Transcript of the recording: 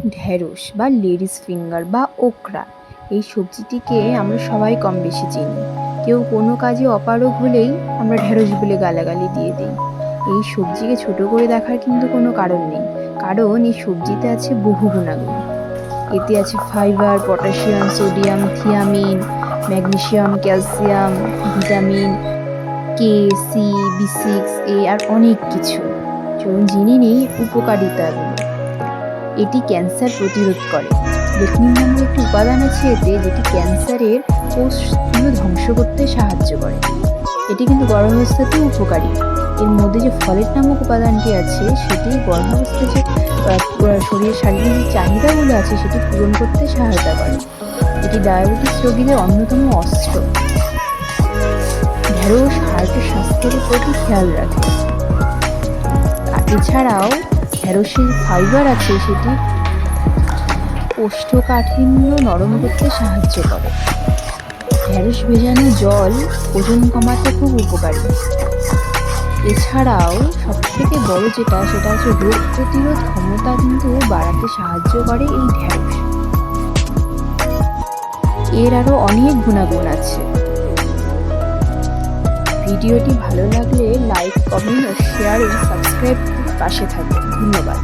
ঢ্যাঁড়স বা ladies finger বা ওকরা, এই সবজিটিকে আমরা সবাই কম বেশি চিনি। কেউ কোনো কাজে অপারগ হলেই আমরা ঢ্যাঁড়স বলে গালাগালি দিয়ে দিই। এই সবজিকে ছোট করে দেখার কিন্তু কোনো কারণ নেই, কারণ এই সবজিতে আছে বহু গুণাগুণ। এতে আছে fibre, potassium, sodium, thiamine, magnesium, calcium, vitamin K, C, বি6, এ আর অনেক কিছু। চলুন জেনে নেই উপকারিতাগুলো। এটি ক্যান্সার প্রতিরোধ করে। লেকনিন নামক একটি উপাদান আছে এতে, যেটি ক্যান্সারের কোষগুলো ধ্বংস করতে সাহায্য করে। এটি কিন্তু গর্ভাবস্থাতেও উপকারী। এর মধ্যে যে ফলেট নামক উপাদানটি আছে সেটি গর্ভাবস্থায় যে শরীরের শারীরিক চাহিদাগুলো আছে সেটি পূরণ করতে সহায়তা করে। এটি ডায়াবেটিস রোগীদের অন্যতম অস্ত্র। ঢ্যাঁড়স হার্টের স্বাস্থ্যের প্রতি খেয়াল রাখে। এছাড়াও ঢ্যাঁড়সের ফাইবার আছে, সেটি কোষ্ঠকাঠিন্য নরম করতে সাহায্য করে। ঢ্যাঁড়স ভেজানো জল ওজন কমাতে খুব উপকারী। এছাড়াও সবথেকে বড় সেটা হচ্ছে রোগ প্রতিরোধ ক্ষমতা কিন্তু বাড়াতে সাহায্য করে এই ঢ্যাঁড়স। এর আরও অনেক গুণাগুণ আছে। ভিডিওটি ভালো লাগলে লাইক, কমেন্ট ও শেয়ার ও সাবস্ক্রাইব পাশে থাকুন। ধন্যবাদ।